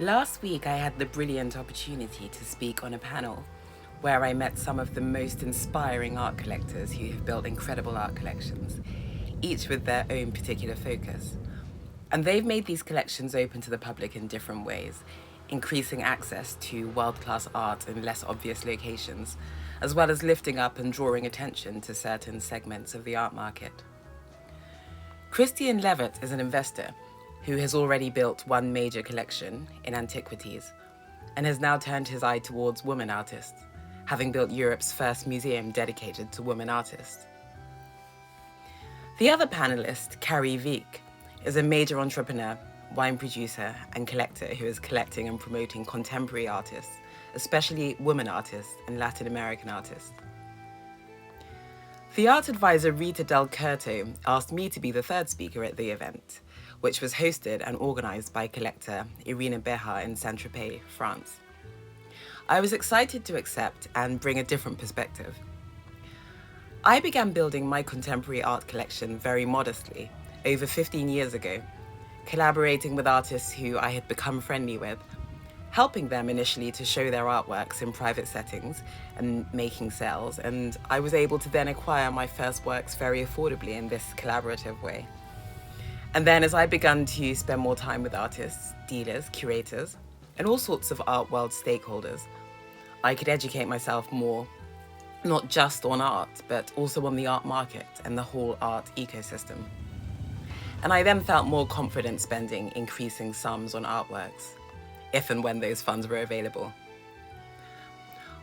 Last week, I had the brilliant opportunity to speak on a panel where I met some of the most inspiring art collectors who have built incredible art collections, each with their own particular focus. And they've made these collections open to the public in different ways, increasing access to world-class art in less obvious locations, as well as lifting up and drawing attention to certain segments of the art market. Christian Levitt is an investor who has already built one major collection in antiquities and has now turned his eye towards women artists, having built Europe's first museum dedicated to women artists. The other panelist, Carrie Wieck, is a major entrepreneur, wine producer, and collector who is collecting and promoting contemporary artists, especially women artists and Latin American artists. The art advisor Rita Del Curto asked me to be the third speaker at the event, which was hosted and organized by collector Irina Beha in Saint-Tropez, France. I was excited to accept and bring a different perspective. I began building my contemporary art collection very modestly, over 15 years ago, collaborating with artists who I had become friendly with, helping them initially to show their artworks in private settings and making sales, and I was able to then acquire my first works very affordably in this collaborative way. And then as I began to spend more time with artists, dealers, curators, and all sorts of art world stakeholders, I could educate myself more, not just on art, but also on the art market and the whole art ecosystem. And I then felt more confident spending increasing sums on artworks, if and when those funds were available.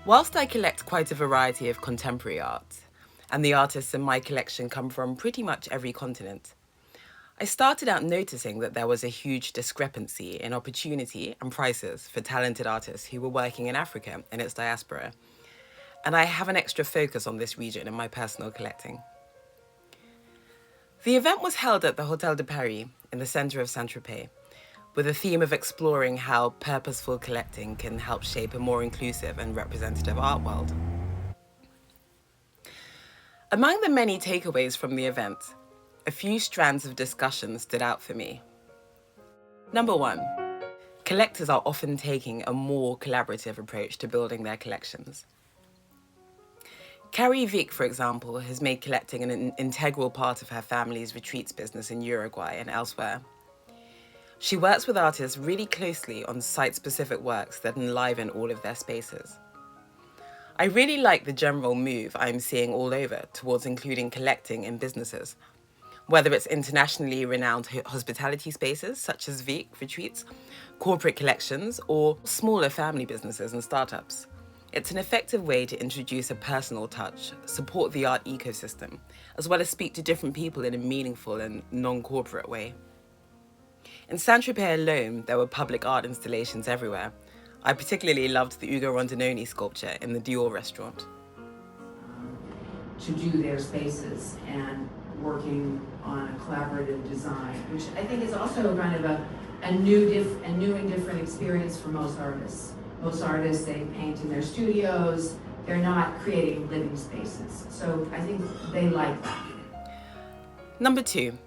Whilst I collect quite a variety of contemporary art, and the artists in my collection come from pretty much every continent, I started out noticing that there was a huge discrepancy in opportunity and prices for talented artists who were working in Africa and its diaspora, and I have an extra focus on this region in my personal collecting. The event was held at the Hôtel de Paris in the centre of Saint-Tropez, with a theme of exploring how purposeful collecting can help shape a more inclusive and representative art world. Among the many takeaways from the event, a few strands of discussion stood out for me. Number one, collectors are often taking a more collaborative approach to building their collections. Carrie Wieck, for example, has made collecting an integral part of her family's retreats business in Uruguay and elsewhere. She works with artists really closely on site-specific works that enliven all of their spaces. I really like the general move I'm seeing all over towards including collecting in businesses, whether it's internationally renowned hospitality spaces such as Wieck retreats, corporate collections, or smaller family businesses and startups. It's an effective way to introduce a personal touch, support the art ecosystem, as well as speak to different people in a meaningful and non-corporate way. In Saint-Tropez alone, there were public art installations everywhere. I particularly loved the Ugo Rondinoni sculpture in the Dior restaurant. To do their spaces and working on a collaborative design, which I think is also kind of a new and different experience for most artists. Most artists, they paint in their studios, they're not creating living spaces. So I think they like that. Number two,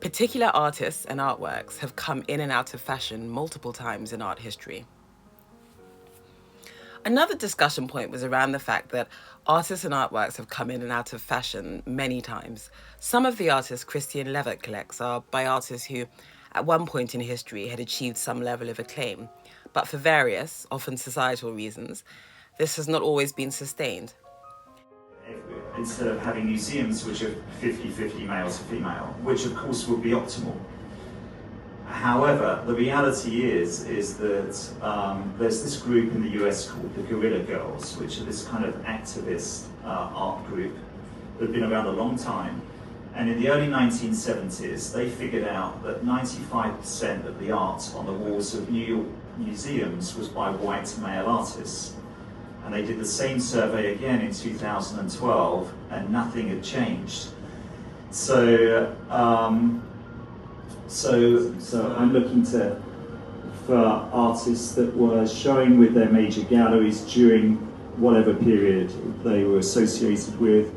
particular artists and artworks have come in and out of fashion multiple times in art history. Another discussion point was around the fact that artists and artworks have come in and out of fashion many times. Some of the artists Christian Levitt collects are by artists who, at one point in history, had achieved some level of acclaim, but for various, often societal reasons, this has not always been sustained. Instead of having museums which are 50-50 male to female, which of course would be optimal. However, the reality is that there's this group in the US called the Guerrilla Girls, which are this kind of activist art group that have been around a long time. And in the early 1970s, they figured out that 95% of the art on the walls of New York museums was by white male artists. And they did the same survey again in 2012, and nothing had changed. So I'm looking for artists that were showing with their major galleries during whatever period they were associated with.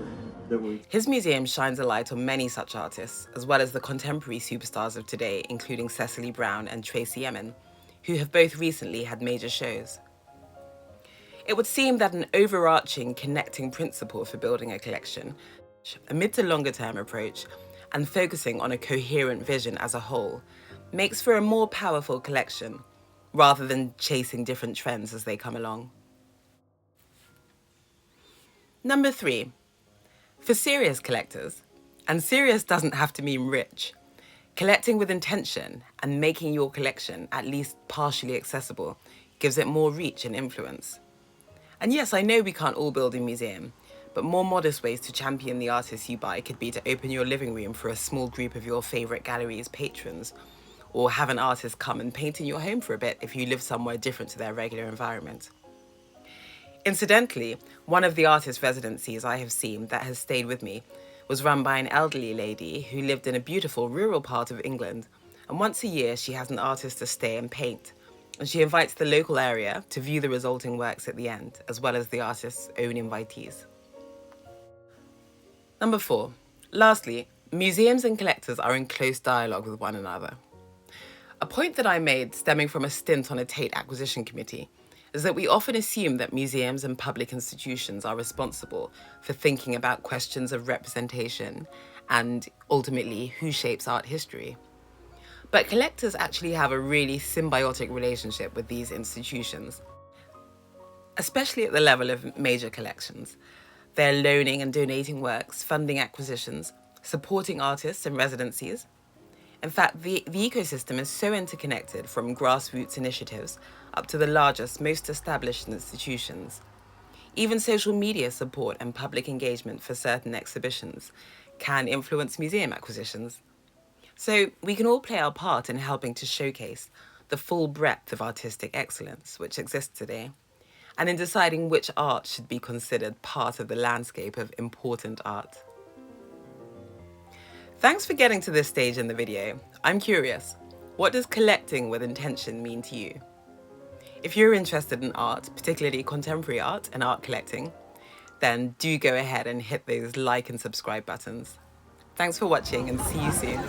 His museum shines a light on many such artists, as well as the contemporary superstars of today, including Cecily Brown and Tracy Emin, who have both recently had major shows. It would seem that an overarching connecting principle for building a collection, a mid to longer term approach, and focusing on a coherent vision as a whole, makes for a more powerful collection, rather than chasing different trends as they come along. Number 3, for serious collectors, and serious doesn't have to mean rich, collecting with intention and making your collection at least partially accessible gives it more reach and influence. And yes, I know we can't all build a museum, but more modest ways to champion the artists you buy could be to open your living room for a small group of your favourite gallery's patrons, or have an artist come and paint in your home for a bit if you live somewhere different to their regular environment. Incidentally, one of the artist residencies I have seen that has stayed with me was run by an elderly lady who lived in a beautiful rural part of England, and once a year she has an artist to stay and paint, and she invites the local area to view the resulting works at the end, as well as the artist's own invitees. Number 4, lastly, museums and collectors are in close dialogue with one another. A point that I made stemming from a stint on a Tate acquisition committee is that we often assume that museums and public institutions are responsible for thinking about questions of representation and ultimately who shapes art history. But collectors actually have a really symbiotic relationship with these institutions, especially at the level of major collections. They're loaning and donating works, funding acquisitions, supporting artists and residencies. In fact, the ecosystem is so interconnected, from grassroots initiatives up to the largest, most established institutions. Even social media support and public engagement for certain exhibitions can influence museum acquisitions. So we can all play our part in helping to showcase the full breadth of artistic excellence which exists today, and in deciding which art should be considered part of the landscape of important art. Thanks for getting to this stage in the video. I'm curious, what does collecting with intention mean to you? If you're interested in art, particularly contemporary art and art collecting, then do go ahead and hit those like and subscribe buttons. Thanks for watching and see you soon.